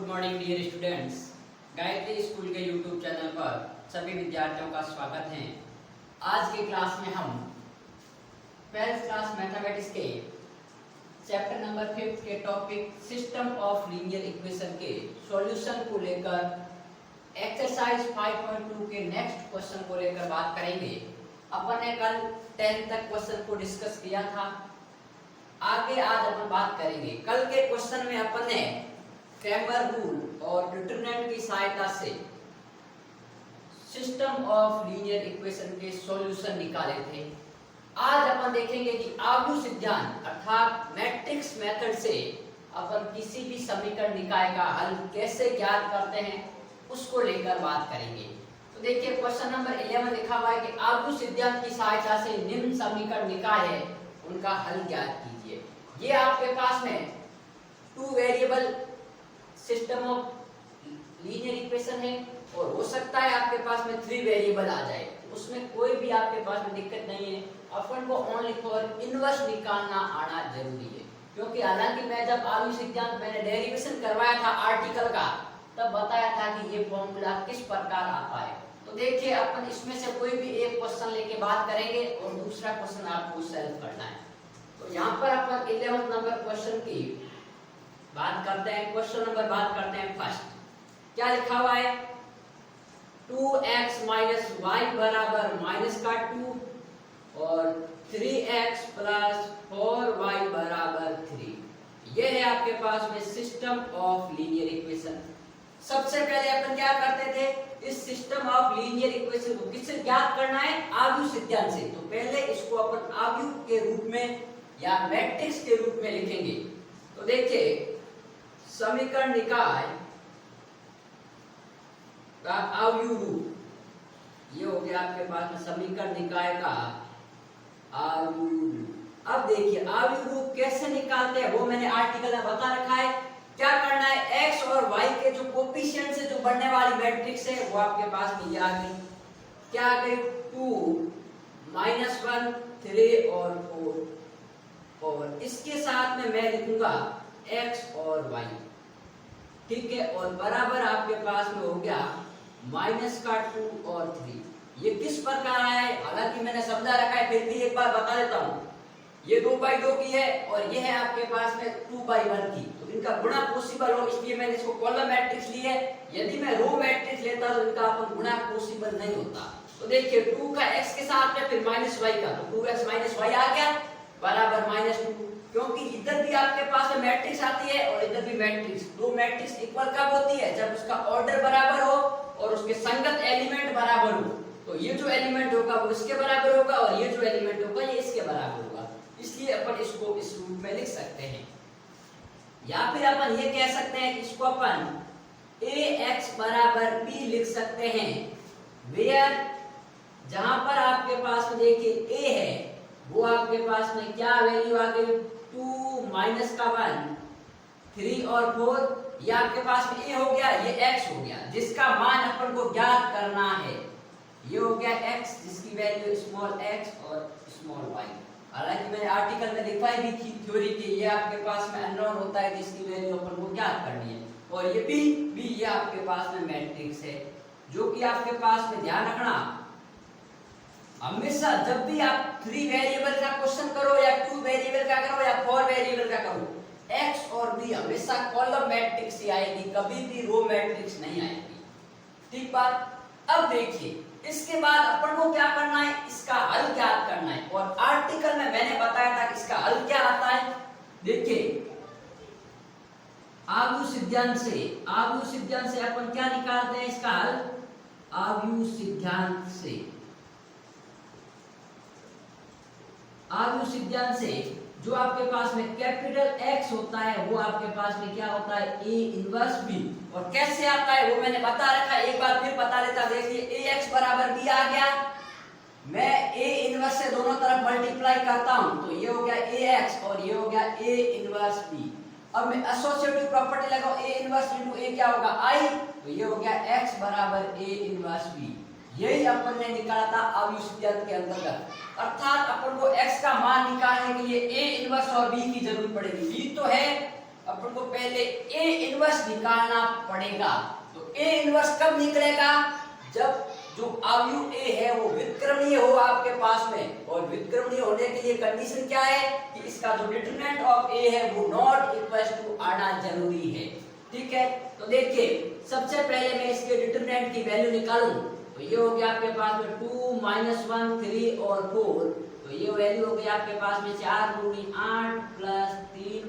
Good morning dear students. Gayatri school के YouTube channel पर सभी विद्यार्थियों का स्वागत है। आज की क्लास में हम 12th क्लास मैथमेटिक्स के चैप्टर नंबर 5 के topic system of linear equation के सॉल्यूशन को लेकर एक्सरसाइज 5.2 के नेक्स्ट क्वेश्चन को लेकर बात करेंगे। अपन ने कल 10 तक क्वेश्चन को डिस्कस किया था, आगे आज अपन बात करेंगे। कल के क्वेश्चन में अपन ने क्रैमर रूल और डिटरमिनेंट की सहायता से सिस्टम ऑफ लीनियर इक्वेशन के सॉल्यूशन निकाले थे। आज अपन देखेंगे कि आव्यूह सिद्धांत अर्थात मैट्रिक्स मेथड से अपन किसी भी समीकरण निकाय का हल कैसे ज्ञात करते हैं उसको लेकर बात करेंगे। तो देखिए क्वेश्चन नंबर 11 लिखा हुआ है कि आव्यूह सिद्धांत की सहायता से निम्न समीकरण निकाय है उनका हल ज्ञात कीजिए। ये आपके पास में 2 variable system of linear equation है और हो सकता है आपके पास में 3 वेरिएबल आ जाए, उसमें कोई भी आपके पास में दिक्कत नहीं है। अपन को ओनली फॉर इनवर्स निकालना आना जरूरी है, क्योंकि हालांकि मैं जब आव्यूह सिद्धांत मैंने डेरिवेशन करवाया था आर्टिकल का तब बताया था कि ये फॉर्मूला किस प्रकार आता है। तो देखिए अपन इसमें से कोई भी एक क्वेश्चन लेके बात करेंगे और दूसरा क्वेश्चन आपको सॉल्व करना है। तो यहाँ पर अपन 11 नंबर क्वेश्चन की बात करते हैं। क्वेश्चन नंबर बात करते हैं फर्स्ट, क्या लिखा हुआ है 2x माइनस वाई बराबर माइनस का 2 और 3x प्लस 4y बराबर 3। ये है आपके पास में सिस्टम ऑफ लीनियर इक्वेशन। सबसे पहले अपन क्या करते थे, इस सिस्टम ऑफ लीनियर इक्वेशन को किससे ज्ञात करना है, आव्यूह सिद्धांत से। तो पहले इसको अपन आव्यूह के रूप में या मैट्रिक्स के रूप में लिखेंगे। तो देखिए समीकरण निकाय का आव्यूह रूप, ये हो गया आपके पास में समीकरण निकाय का आव्यूह रूप। अब देखिए आव्यूह रूप कैसे निकालते हैं वो मैंने आर्टिकल में बता रखा है। क्या करना है, x और y के जो कोफिशिएंट से जो बनने वाली मैट्रिक्स है वो आपके पास में ये आ गई। क्या आ गई 2 -1 3 और 4 और इसके साथ में मैं लिखूंगा x और y, ठीक है, और बराबर आपके पास में हो गया माइनस का 2 और 3। ये किस प्रकार आया है, हालांकि मैंने समझा रखा है फिर भी एक बार बता देता हूँ। ये 2/2 की है और ये है आपके पास में 2/1 की, तो इनका गुणा पॉसिबल हो इसलिए मैंने इसको कॉलम मैट्रिक्स ली है। यदि मैं रो मैट्रिक्स लेता तो इनका अपन गुणा पॉसिबल नहीं होता। तो देखिए 2 का x के साथ में फिर -y का, तो 2x - y आ गया बराबर -2, क्योंकि इधर भी आपके पास में मैट्रिक्स आती है और इधर भी मैट्रिक्स। दो मैट्रिक्स इक्वल कब होती है, जब उसका ऑर्डर बराबर हो और उसके संगत एलिमेंट बराबर हो। तो ये जो एलिमेंट होगा वो इसके बराबर होगा और ये जो एलिमेंट होगा ये इसके बराबर होगा, इसलिए अपन इसको इस रूप में लिख सकते हैं। या फिर अपन ये कह सकते हैं कि इसको अपन ax बराबर b लिख सकते हैं, वेयर जहां पर आपके पास में देखिए a है वो आपके पास में क्या वैल्यू आ गई 2 माइनस का 1 3 और 4, ये आपके पास में a हो गया, ये x हो गया जिसका मान अपन को ज्ञात करना है। ये हो गया x जिसकी वैल्यू स्मॉल x और स्मॉल y। हालांकि मैंने आर्टिकल में दिखाई भी थी थ्योरी की, ये आपके पास में अननोन होता है जिसकी वैल्यू अपन को ज्ञात करनी है। और ये b ये आपके पास में मैट्रिक्स है, जो कि आपके पास में ध्यान रखना हमेशा जब भी आप 3 वेरिएबल का क्वेश्चन करो या 2 वेरिएबल का करो या 4 वेरिएबल का करो, x और b हमेशा कॉलम मैट्रिक्स ही आएगी, कभी भी रो मैट्रिक्स नहीं आएगी, ठीक बात। अब देखिए इसके बाद अपन को क्या करना है, इसका हल ज्ञात करना है। और आर्टिकल में मैंने बताया था कि इसका हल क्या आता है। देखिए आव्यूह सिद्धांत से अपन क्या निकालते हैं इसका हल, आव्यूह सिद्धांत से जो आपके पास में कैपिटल X होता है वो आपके पास में क्या होता है A इनवर्स B। और कैसे आता है वो मैंने बता रखा है, एक बार फिर बता देता। देखिए ax बराबर b आ गया, मैं A इनवर्स से दोनों तरफ मल्टीप्लाई करता हूं तो ये हो गया ax और ये हो गया A इनवर्स b। अब मैं एसोसिएटिव प्रॉपर्टी लगाऊं A इनवर्स इनटू A क्या होगा I, तो ये हो गया x बराबर A इनवर्स b। यही अपन ने निकाला था आव्यूह सिद्धांत के अंतर्गत। अर्थात अपन को x का मान निकालने के लिए a इनवर्स और b की जरूरत पड़ेगी। b तो है अपन को पहले ए इनवर्स निकालना पड़ेगा। तो ए इनवर्स कब निकलेगा? जब जो अवयव ए है वो व्युत्क्रमणीय हो आपके पास में, और व्युत्क्रमणीय होने के लिए कंडीशन क्या है कि इसका जो डिटरमिनेंट ऑफ ए है वो नॉट इक्वल्स टू आना जरूरी है। ठीक है, तो देखिए सबसे पहले मैं इसके डिटरमिनेंट की वैल्यू निकालूं तो ये हो गया आपके पास में 2 -1 3 और 4, तो ये वैल्यू हो गई आपके पास में 4 × 8 + 3 =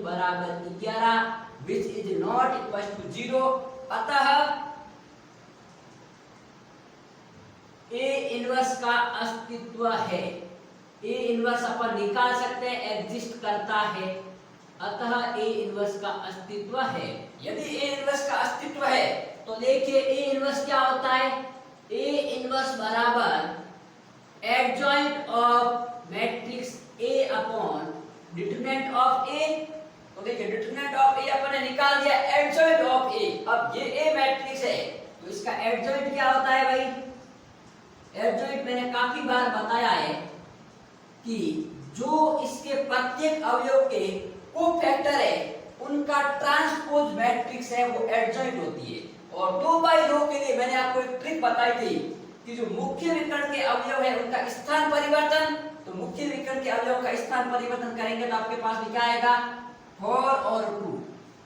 11 which is not equal to 0। अतः ए इनवर्स का अस्तित्व है। ए इनवर्स अपन निकाल सकते हैं, एग्जिस्ट करता है। अतः ए इनवर्स का अस्तित्व है। यदि ए इनवर्स का अस्तित्व है तो देखिए ए इनवर्स क्या होता है? ए इनवर्स बराबर adjoint of matrix A upon determinant of A. तो देखिए डिटरमिनेंट ऑफ ए अपन ने निकाल दिया, एडजॉइंट ऑफ ए। अब ये ए मैट्रिक्स है तो इसका एडजॉइंट क्या होता है भाई? एडजॉइंट मैंने काफी बार बताया है कि जो इसके प्रत्येक अवयव के कोफैक्टर है उनका ट्रांसपोज मैट्रिक्स है वो एडजॉइंट होती है। और 2/2 के लिए मैंने आपको एक ट्रिक बताई थी कि जो मुख्य विकर्ण के अवयव है उनका स्थान परिवर्तन, तो मुख्य विकर्ण के अवयव का स्थान परिवर्तन करेंगे तो आपके पास में क्या आएगा? 4 और 2,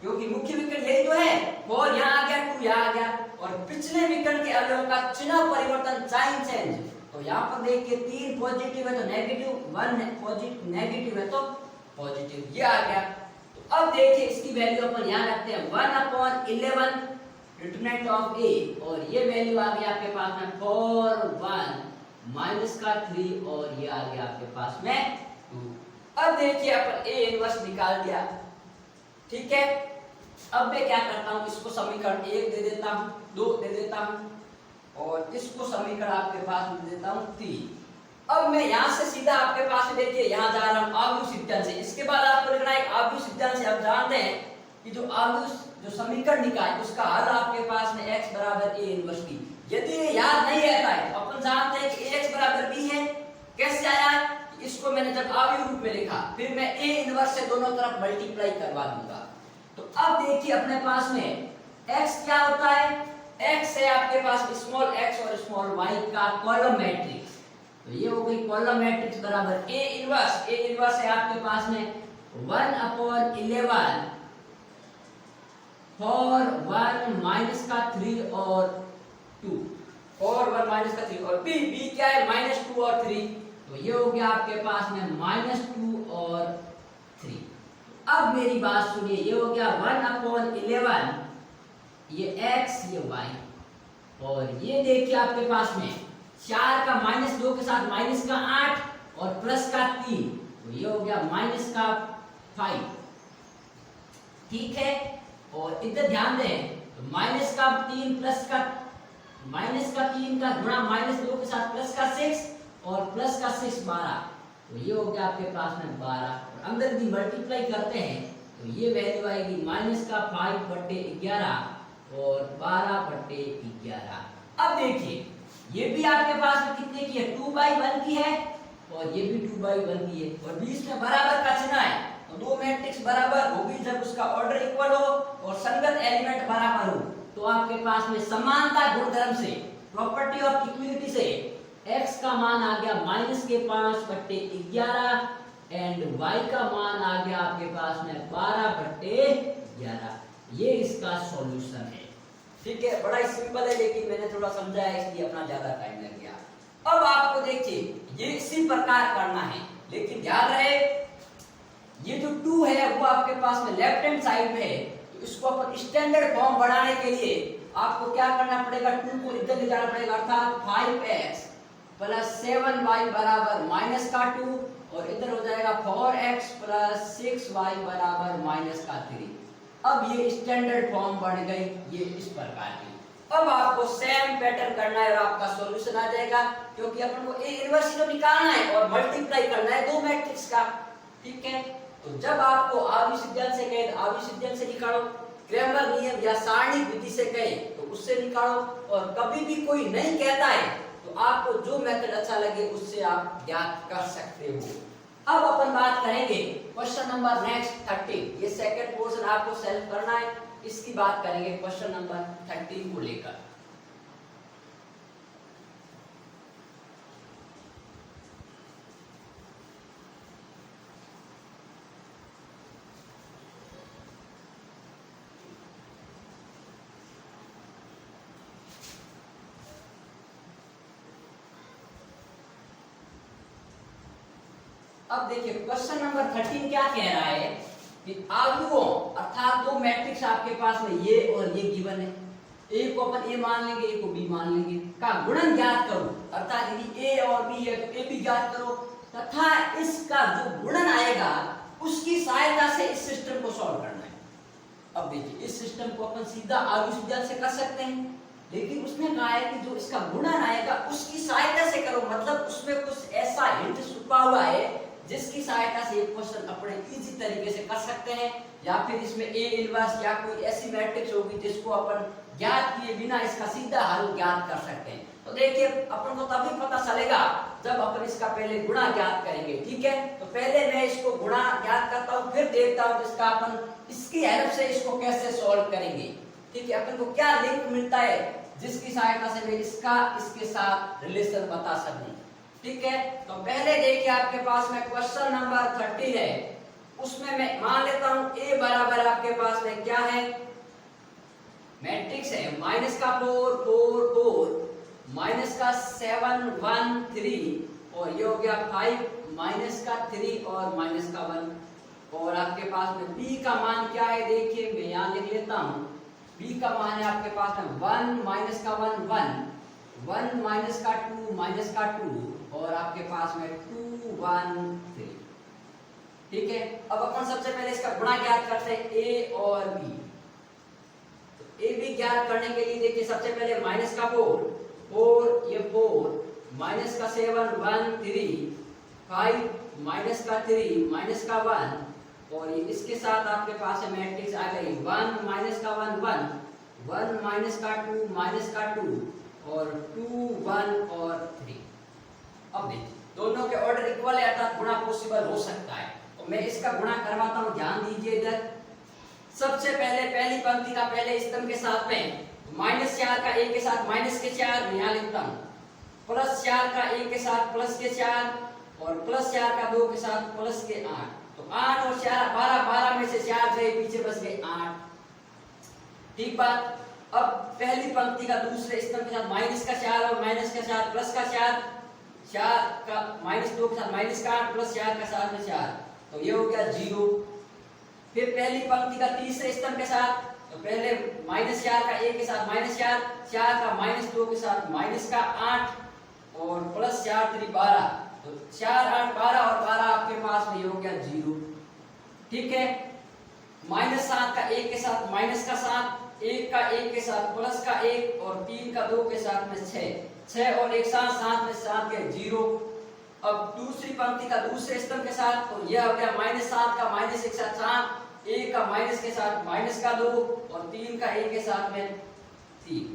क्योंकि मुख्य विकर्ण यही तो है, 4 यहाँ आ गया, 2 यहाँ आ गया। और पिछले विकर्ण के अवयव का चिन्ह परिवर्तन, साइन चेंज, तो यहाँ पर देखिए 3 पॉजिटिव है तो नेगेटिव, 1 पॉजिटिव नेगेटिव है तो पॉजिटिव, ये आ गया। तो अब देखिए इसकी वैल्यू अपन यहाँ रखते हैं 1/11 डिटरमिनेंट ऑफ ए, और ये वैल्यू आ गई आपके पास में 4 1 -3 और ये आ गया आपके पास में 2। अब देखिए अपन ए इनवर्स निकाल दिया। ठीक है, अब मैं क्या करता हूँ, इसको समीकरण 1 दे देता हूँ, 2 दे देता हूँ और इसको समीकरण आपके पास में दे देता हूँ 3। अब मैं यहाँ से सीधा आपके पास देखिए यहाँ जा रहा हूँ आव्यूह सिद्धांत से। इसके बाद आपको लिखना है आव्यूह सिद्धांत से। आप जानते हैं कि जो आव्यूह जो समीकरण निकाय उसका हल आपके पास में x बराबर a इनवर्स b। यदि ये याद नहीं रहता है तो अपन जानते हैं कि ax बराबर b है। कैसे आया? इसको मैंने जब आव्यूह रूप में लिखा फिर मैं a इनवर्स से दोनों तरफ मल्टीप्लाई करवा दूंगा। तो अब देखिए अपने पास में x क्या होता है? x है आपके पास स्मॉल x और स्मॉल y का कॉलम मैट्रिक्स। तो ये हो गई कॉलम मैट्रिक्स बराबर a इनवर्स। a इनवर्स है आपके पास में 1/11 4 1 -3 और 2, 4 1 -3 और b क्या है? -2 और 3, तो ये हो गया आपके पास में -2 और 3। अब मेरी बात सुनिए, ये हो गया 1/11, ये x ये y, और ये देखिए आपके पास में 4 का -2 के साथ -8 और +3, तो ये हो गया -5। ठीक है, और इधर ध्यान दें तो -3 का गुणा -2 के साथ +6 और +6 12, तो ये हो गया आपके पास में 12। और अंदर भी मल्टीप्लाई करते हैं तो ये वैल्यू आएगी -5/11 और 12/11। अब देखिए ये भी आपके पास में कितने की है? 2/1 की है और ये भी 2/1 की है, और बीच में बराबर का चिन्ह है। तो दो मैट्रिक्स बराबर होगी जब उसका ऑर्डर इक्वल हो और संगत एलिमेंट बराबर हो। तो आपके पास में समानता गुणधर्म से, प्रॉपर्टी ऑफ इक्विलिटी से x का मान आ गया -5/11 एंड y का मान आ गया आपके पास में 12/11। ये इसका सॉल्यूशन है। ठीक है, बड़ा ही सिंपल है लेकिन मैंने थोड़ा समझाया इसलिए अपना ज्यादा टाइम लग गया। अब आपको देखिए ये इसी प्रकार करना है, लेकिन ध्यान रहे ये जो 2 है वो आपके पास में लेफ्ट हैंड साइड में है, तो इसको अपन स्टैंडर्ड फॉर्म बढ़ाने के लिए आपको क्या करना पड़ेगा? 2 को इधर ले जाना पड़ेगा, अर्थात 5x + 7y बराबर -2, और इधर हो जाएगा 4x + 6y बराबर -3। अब ये स्टैंडर्ड फॉर्म बन गई, ये इस प्रकार की। अब आपको सेम पैटर्न करना है और आपका सॉल्यूशन आ जाएगा, क्योंकि अपन को ए इनवर्स तो निकालना है और मल्टीप्लाई करना है दो मैट्रिक्स का। ठीक है, तो जब आपको आव्यूह सिद्धांत से कहे आव्यूह सिद्धांत से निकालो, क्रैमर नियम या सारणिक विधि से कहे तो उससे निकालो, और कभी भी कोई नहीं कहता है तो आपको जो मेथड अच्छा लगे उससे आप ज्ञात कर सकते हो। अब अपन बात करेंगे क्वेश्चन नंबर नेक्स्ट 13, ये सेकंड पोर्शन आपको सॉल्व करना है, इसकी बात करेंगे क्वेश्चन नंबर 13 को लेकर। अब देखिए क्वेश्चन नंबर 13 क्या कह रहा है कि आव्यूहों अर्थात दो मैट्रिक्स आपके पास में ये और ये गिवन है, ए को अपन ए मान लेंगे, ए को बी मान लेंगे, का गुणन ज्ञात करो, अर्थात यदि ए और बी है तो ए भी ज्ञात करो तथा इसका जो गुणन आएगा उसकी सहायता से इस सिस्टम को सॉल्व करना है। अब देखिए इस सिस्टम को अपन सीधा आव्यूह सिद्धांत से कर सकते हैं, लेकिन उसने कहा है कि जो इसका गुणन आएगा उसकी सहायता से करो, मतलब उसमें कुछ ऐसा हिंट छुपा हुआ है जिसकी सहायता से ये क्वेश्चन अपने इजी तरीके से कर सकते हैं, या फिर इसमें ए इनवर्स या कोई ऐसी मैट्रिक्स होगी जिसको अपन ज्ञात किए बिना इसका सीधा हल ज्ञात कर सकते हैं। तो देखिए अपन को तभी पता चलेगा जब अपन इसका पहले गुणा ज्ञात करेंगे, ठीक है। तो पहले मैं इसको गुणा ज्ञात करता हूँ, फिर देखता हूँ इसका अपन इसकी हेल्प से इसको कैसे सॉल्व करेंगे, ठीक है। अपन को क्या लिंक मिलता है जिसकी सहायता से मैं इसका इसके साथ रिलेशन बता सकूं, ठीक है। तो पहले देखिए आपके पास में क्वेश्चन नंबर 13 है, उसमें मैं मान लेता हूं a बराबर आपके पास में क्या है, मैट्रिक्स है माइनस का 4 4 4 माइनस का 7 1 3 और ये हो गया 5 माइनस का 3 और माइनस का 1, और आपके पास में b का मान क्या है, देखिए मैं यहाँ लिख लेता हूँ, b का मान है आपके पास में 1 माइनस का 1 1 1 माइनस का 2 माइनस का 2 और आपके पास में 2 1 3, ठीक है। अब अपन सबसे पहले इसका गुणा ज्ञात करते हैं a और b। तो a b ज्ञात करने के लिए देखिए सबसे पहले माइनस का 4 4 ये 4 माइनस का 7 1 3 5 माइनस का 3 माइनस का 1 और ये इसके साथ आपके पास है मैट्रिक्स आ गई 1 माइनस का 1 1 1 माइनस का 2 माइनस का 2 और 2 1 और 3। अब देखिए दोनों के ऑर्डर इक्वल है अर्थात गुणा पॉसिबल हो सकता है, तो मैं इसका गुणा करवाता हूं, ध्यान दीजिए इधर। सबसे पहले पहली पंक्ति का पहले स्तंभ के साथ में माइनस 4 का a के साथ माइनस के 4 यहाँ लिखता हूं, प्लस 4 का a के साथ प्लस के 4 और प्लस 4 का 2 के साथ प्लस के 8, तो 8 और 4 12 12 में से 4 गए पीछे बच गए 8, ठीक बात। अब पहली पंक्ति का दूसरे स्तंभ के साथ माइनस का 4 और माइनस का 4 प्लस का 4 4 का माइनस 2 के साथ माइनस का 8 प्लस 4 का साथ में 4, तो ये हो गया 0। फिर पहली पंक्ति का तीसरे स्तंभ के साथ, तो पहले माइनस 4 का a के साथ माइनस 4 4 का माइनस 2 के साथ माइनस का 8 और प्लस 4 3 12, तो 4 8 12 और 12 आपके पास में हो गया 0, ठीक है। माइनस 7 का 1 के साथ माइनस का 7 1 का 1 के साथ प्लस का 1 और 3 का 2 के साथ में 6 और एक साथ 7 में 7 के 0। अब दूसरी पंक्ति का दूसरे स्तंभ के साथ, तो यह हो गया माइनस 7 का माइनस एक साथ 7 1 का माइनस के साथ माइनस का 2 और 3 का 1 के साथ में 3,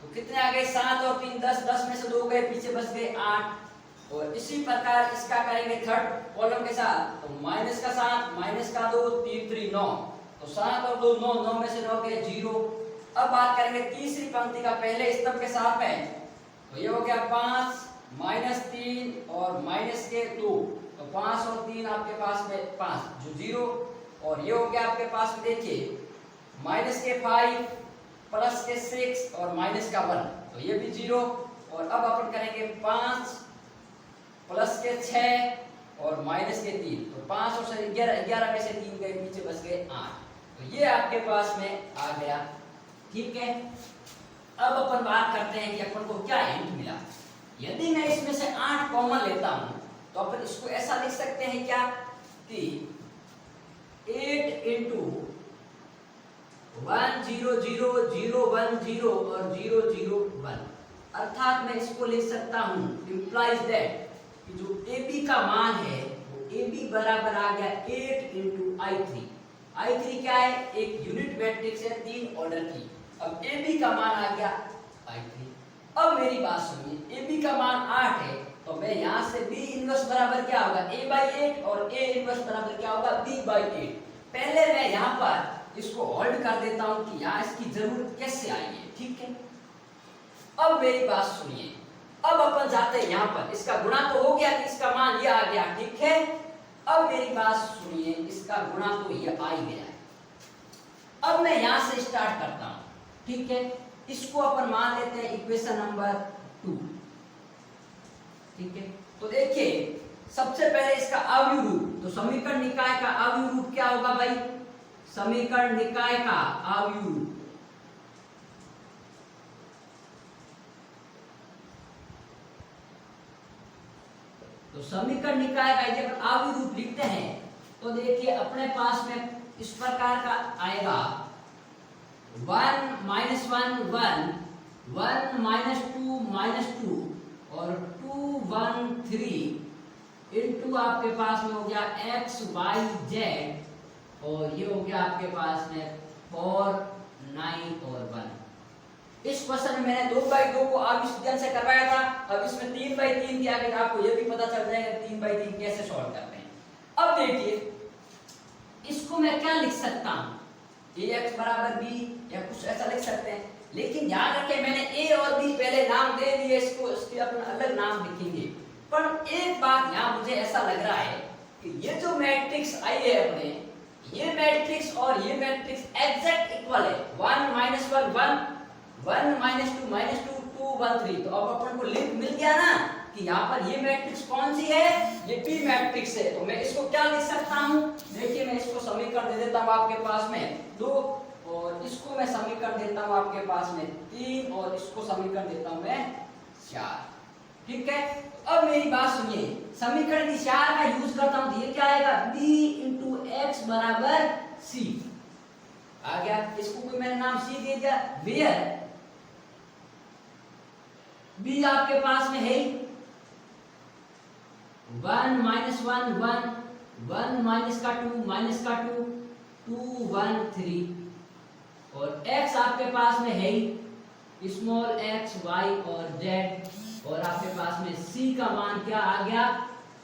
तो कितने आ गए 7 और 3 10 10 में से 2 गए पीछे बच गए 8। और इसी प्रकार इसका करेंगे थर्ड कॉलम के साथ, तो माइनस का 7 माइनस का 2 3 3 9, तो 7 और 2 9 9 में से 9 गए 0। अब बात करेंगे तीसरी पंक्ति का पहले स्तंभ के साथ में, तो ये हो गया 5 माइनस 3 और माइनस के 2, तो 5 और 3 आपके पास में 5 जो 0, और ये हो गया आपके पास में देखिए माइनस के 5 प्लस के 6 और माइनस का 1, तो ये भी 0। और अब अपन करेंगे 5 प्लस के 6 और माइनस के 3, तो 5 और 11 में से 3 गए पीछे बच गए 8, तो ये आपके पास में आ गया, ठीक है। अब अपन बात करते हैं कि अपन को क्या हिंट मिला। यदि मैं इसमें से 8 कॉमन लेता हूं तो अपन इसको ऐसा लिख सकते हैं क्या कि 8 इंटू 1 0 0 0 1 0 और 0 0 1, अर्थात मैं इसको लिख सकता हूं इंप्लाइज दैट कि जो AB का मान है वो AB बराबर आ गया 8 इंटू I3। I3 क्या है, एक यूनिट मैट्रिक्स है 3 ऑर्डर की। अब AB का मान आ गया I3। अब मेरी बात सुनिए, AB का मान 8 है तो मैं यहाँ से बी इनवर्स बराबर क्या होगा a बाई 8 और a इनवर्स बराबर क्या होगा b बाई 8। पहले मैं यहाँ पर इसको होल्ड कर देता हूँ कि यहाँ इसकी जरूरत कैसे आई है, ठीक है। अब मेरी बात सुनिए, अब अपन जाते हैं यहाँ पर, इसका गुणा तो हो गया कि इसका मान ये आ गया, ठीक है। अब मेरी बात सुनिए, इसका गुणा तो ये आ ही गया है। अब मैं यहाँ से स्टार्ट करता हूँ, ठीक है। इसको अपन मान लेते हैं इक्वेशन नंबर 2, ठीक है। तो देखिए सबसे पहले इसका अवयव रूप, तो समीकरण निकाय का अवयव रूप क्या होगा भाई, समीकरण निकाय का अवयव रूप तो समीकरण निकाय का जब अवयव रूप लिखते हैं तो देखिए अपने पास में इस प्रकार का आएगा 1 माइनस 1 1 1 माइनस 2 और 2 1 3 इनटू आपके पास में हो गया x y z और ये हो गया आपके पास में 4 9 और 1। इस क्वेश्चन में मैंने 2/2 को आप इस विधान से करवाया था, अब इसमें 3/3 दिया गया, आपको ये भी पता चल जाएगा 3/3 कैसे सॉल्व करते हैं। अब देखिए इसको मैं क्या लिख सकता हूँ, ax बराबर b या कुछ ऐसा लिख सकते हैं, लेकिन ध्यान रखें मैंने a और b पहले नाम दे दिए, इसको इसके अपना अलग नाम लिखेंगे। पर एक बात यहाँ मुझे ऐसा लग रहा है कि ये जो मैट्रिक्स आई है अपने, ये मैट्रिक्स और ये मैट्रिक्स एग्जैक्ट इक्वल है, 1 माइनस 1 1 1 माइनस 2 2 1 3। तो अब अपन को लिंक मिल गया ना कि यहाँ पर ये मैट्रिक्स कौन सी है, ये p मैट्रिक्स है। तो मैं इसको क्या लिख सकता हूँ, देखिए मैं इसको समीकरण दे देता हूँ आपके पास में 2 और इसको मैं समीकरण देता हूँ आपके पास में 3 और इसको समीकरण देता हूँ मैं 4, ठीक है। अब मेरी बात सुनिए, समीकरण 4 का यूज करता हूँ तो ये क्या आएगा b इंटू एक्स बराबर c आ गया। इसको कोई मैंने नाम c दे दिया, वेयर b आपके पास में है 1 माइनस 1 1 1 माइनस का 2 2 1 3 और x आपके पास में है स्मॉल x y और z और आपके पास में c का मान क्या आ गया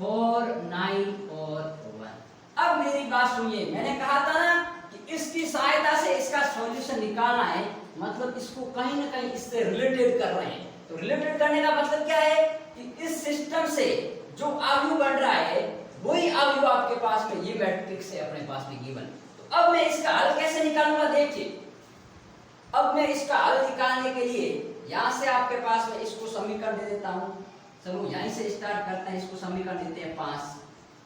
4 9 और 1। अब मेरी बात सुनिए, मैंने कहा था ना कि इसकी सहायता से इसका सॉल्यूशन निकालना है, मतलब इसको कहीं ना कहीं इससे रिलेटेड कर रहे हैं। तो रिलेटेड करने का मतलब क्या है कि इस सिस्टम से जो अवयव बन रहा है वही अवयव आपके पास में ये मैट्रिक्स है अपने पास में गिवन। तो अब मैं इसका हल कैसे निकालूंगा, देखिए अब मैं इसका हल निकालने के लिए यहाँ से आपके पास में इसको समीकरण दे देता हूँ। चलो यहीं से स्टार्ट करते हैं, इसको समीकरण देते हैं 5।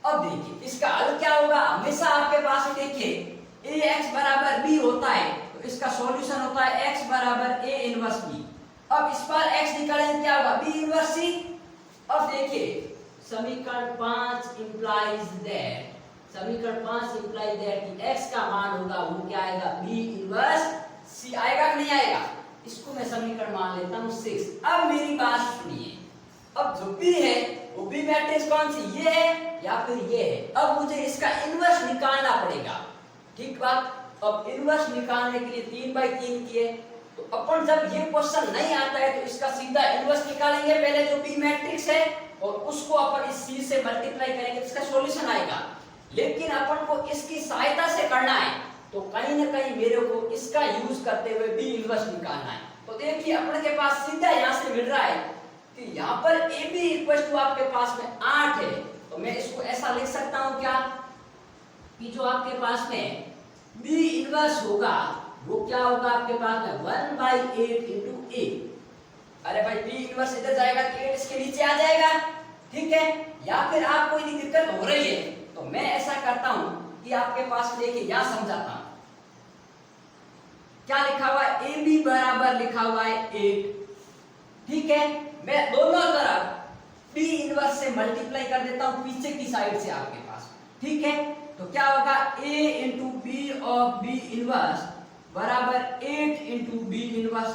अब देखिए इसका हल क्या होगा, हमेशा आपके पास में देखिए ax बराबर b होता है तो इसका सॉल्यूशन होता है x बराबर a इनवर्स b। अब इस पर x निकालें क्या होगा b इनवर्स c। अब देखिए समीकरण 5 इंप्लाइज दैट कि x का मान होगा वो क्या आएगा b इनवर्स c आएगा कि नहीं आएगा। इसको मैं समीकरण मान लेता हूँ 6। अब मेरी बात सुनिए, अब जो b है वो b मैट्रिक्स कौन सी, ये है या फिर ये है। अब मुझे इसका इनवर्स निकालना पड़ेगा, ठीक बात। अब इनवर्स निकालने के लिए 3/3 किए, तो अपन जब ये क्वेश्चन नहीं आता है तो इसका सीधा इनवर्स निकालेंगे, पहले जो b मैट्रिक्स है और उसको अपन इस c से मल्टीप्लाई करेंगे तो इसका सॉल्यूशन आएगा। लेकिन अपन को इसकी सहायता से करना है तो कहीं ना कहीं मेरे को इसका यूज करते हुए b इनवर्स निकालना है। तो देखिए अपन के पास सीधा यहाँ से मिल रहा है कि यहाँ पर ab इक्वल टू आपके पास में 8 है, तो मैं इसको ऐसा लिख सकता हूँ क्या कि जो आपके पास में b इनवर्स होगा वो क्या होगा आपके पास में 1/8 इंटू a। अरे भाई b इनवर्स इधर जाएगा तो 8 इसके नीचे आ जाएगा, ठीक है। या फिर आपको यदि दिक्कत हो रही है तो मैं ऐसा करता हूं कि आपके पास देखिए यहां समझाता हूं क्या लिखा हुआ है, ab बराबर लिखा हुआ है 8, ठीक है। मैं दोनों तरफ b इनवर्स से मल्टीप्लाई कर देता हूं पीछे की साइड से आपके पास, ठीक है। तो क्या होगा a into B of b inverse बराबर 8 इंटू बी इनवर्स,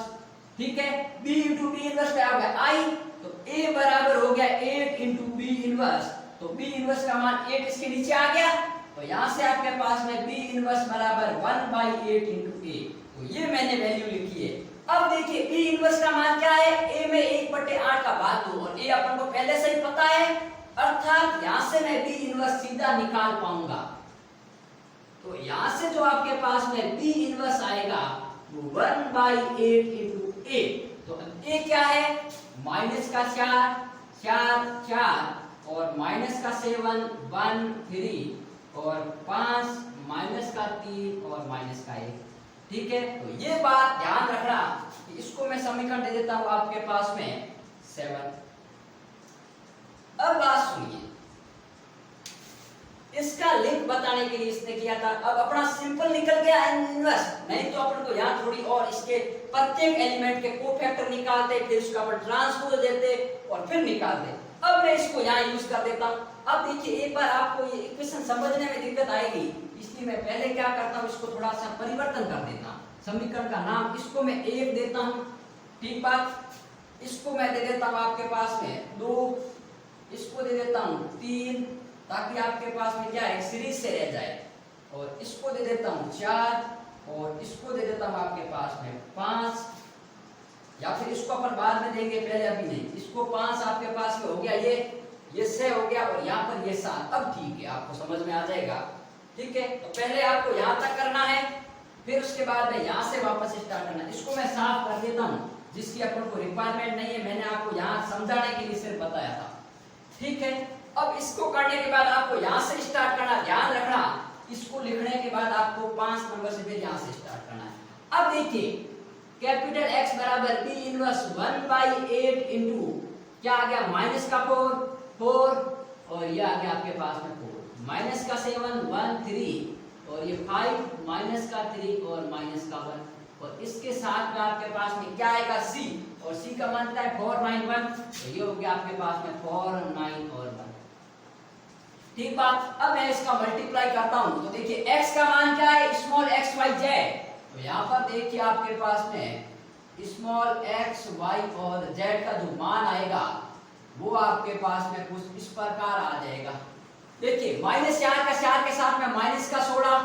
ठीक है। b इंटू बी इनवर्स क्या हो गया i, तो a बराबर हो गया 8 इंटू बी इनवर्स, तो b इनवर्स का मान 8 इसके नीचे आ गया। तो यहां से आपके पास में b इनवर्स बराबर 1/8 इंटू a, तो ये मैंने वैल्यू लिखी है। अब देखिए बी इनवर्स का मान क्या है, ए में 1/8 का भाग 2 और ए अपन को पहले से ही पता है, अर्थात यहां से मैं बी इनवर्स सीधा निकाल पाऊंगा। तो यहां से जो आपके पास में बी इनवर्स आएगा वो 1/8 इंटू ए। तो ए क्या है, माइनस का 4 4 4 और माइनस का 7 1 3 और 5 माइनस का 3 और माइनस का 1। ठीक है, तो ये बात ध्यान रखना कि इसको मैं समीकरण दे देता हूं आपके पास में 7। अब बात सुनिए, इसका लिंक बताने के लिए इसने किया था। अब अपना सिंपल निकल गया इनवर्स, नहीं तो अपन को यहाँ थोड़ी और इसके प्रत्येक एलिमेंट के कोफैक्टर निकालते, फिर उसका अपन ट्रांसपोज देते और फिर निकालते। अब मैं इसको यहाँ यूज कर देता हूँ। अब देखिए एक बार आपको ये इक्वेशन समझने में दिक्कत आएगी, इसलिए मैं पहले क्या करता हूँ, इसको थोड़ा सा परिवर्तन कर देता हूँ। समीकरण का नाम इसको मैं 1 देता हूँ, ठीक बात। इसको मैं दे देता हूँ आपके पास में 2, इसको दे देता हूँ 3, ताकि आपके पास में क्या है सीरीज से रह जाए, और इसको दे देता हूँ 4 और इसको दे देता हूँ आपके पास में 5, या फिर इसको अपन बाद में देंगे, पहले अभी नहीं। इसको 5 आपके पास में हो गया, ये 6 हो गया और यहाँ पर ये 7। अब ठीक है, आपको समझ में आ जाएगा। ठीक है, तो पहले आपको यहाँ तक करना है, फिर उसके बाद में यहाँ से वापस स्टार्ट करना है। इसको मैं साफ कर देता हूँ, जिसकी अपन को रिक्वायरमेंट नहीं है, मैंने आपको यहाँ समझाने के लिए सिर्फ बताया था। ठीक है, अब इसको करने के बाद आपको यहाँ से स्टार्ट करना, ध्यान रखना। इसको लिखने के बाद आपको 5 नंबर से फिर यहाँ से स्टार्ट करना है। अब देखिए कैपिटल X बराबर बी इनवर्स 1/8 इंटू क्या आ गया, माइनस का 4 और ये आ गया आपके पास में 4, माइनस का 7 1 3 और ये 5 माइनस का 3 और माइनस का 1, और इसके साथ में आपके पास में क्या आएगा C, और C का मान क्या है 4 9 1, तो ये हो गया आपके पास में 4 9 और 1। ठीक बात। अब मैं इसका मल्टीप्लाई करता हूं, तो देखिए x का मान क्या है, स्मॉल x y z। तो यहाँ पर देखिए आपके पास में स्मॉल x y और z का जो मान आएगा वो आपके पास में कुछ इस प्रकार आ जाएगा। देखिए -4 का 4 के साथ में माइनस का 16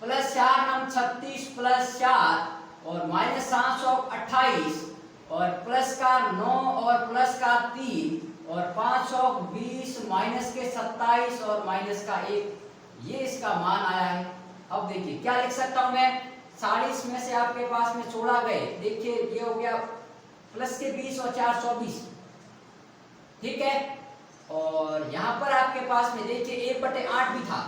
प्लस 4 9 36 प्लस 4 और माइनस 728 और प्लस का 9 और प्लस का 3 और 520 माइनस के 27 और माइनस का 1, ये इसका मान आया है। अब देखिए क्या लिख सकता हूं मैं, 40 में से आपके पास में छोड़ा गए, देखिए ये हो गया प्लस के 20 और 4 24। ठीक है, और यहाँ पर आपके पास में देखिए 1/8 भी था,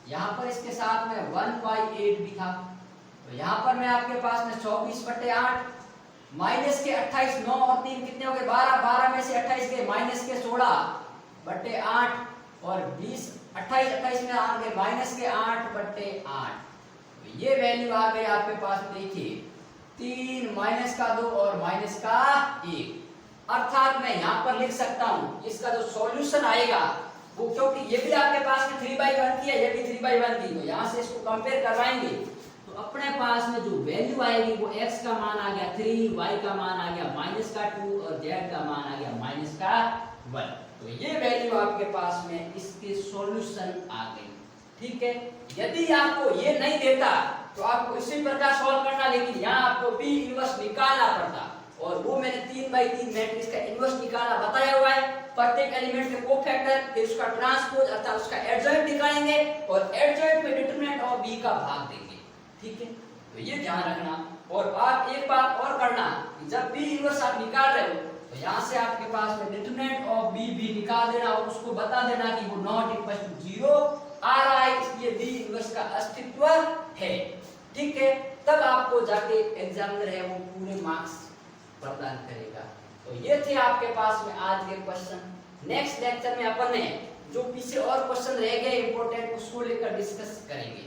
यहाँ पर इसके साथ में 1/8 भी था, तो यहाँ पर मैं आपके पास में 24/8 माइनस के 28 9 और 3 कितने हो गए 12, 12 में से 28 गए माइनस के 16/8 और 20 28 में आ गए माइनस के 8/8। तो ये वैल्यू आ गई आपके पास में, देखिए 3 माइनस का 2 और माइनस का 1। अर्थात मैं यहाँ पर लिख सकता हूँ इसका जो सॉल्यूशन आएगा वो, क्योंकि ये भी आपके पास में 3/1 की है, ये भी 3/1 की, तो यहाँ से इसको कंपेयर करवाएंगे तो अपने पास में जो वैल्यू आएगी वो x का मान आ गया 3, y का मान आ गया -2 और z का मान आ गया -1। तो ये वैल्यू आपके पास में इसके सॉल्यूशन आ गई। ठीक है, यदि आपको ये नहीं देता तो आपको इसी प्रकार सॉल्व करना, लेकिन यहाँ आपको b इनवर्स निकालना पड़ता, और वो मैंने 3/3 मैट्रिक्स का इनवर्स निकालना बताया हुआ है। प्रत्येक एलिमेंट के कोफैक्टर, फिर उसका ट्रांसपोज अर्थात उसका एडजॉइंट निकालेंगे और एडजॉइंट में डिटरमिनेंट ऑफ b का भाग देंगे। ठीक है, तो ये ध्यान रखना। और आप एक बात और करना कि जब b इनवर्स आप निकाल रहे हो तो यहाँ से आपके पास में डिटरमिनेंट ऑफ b भी निकाल देना और उसको बता देना कि वो नॉट इक्वल टू 0 आ रहा है, इसलिए b इनवर्स का अस्तित्व है। ठीक है, तब आपको जाके एग्जामिनर है वो पूरे मार्क्स प्रदान करेगा। तो ये थे आपके पास में आज के क्वेश्चन। नेक्स्ट लेक्चर में अपन ने जो पीछे और क्वेश्चन रह गए इंपॉर्टेंट उसको लेकर डिस्कस करेंगे।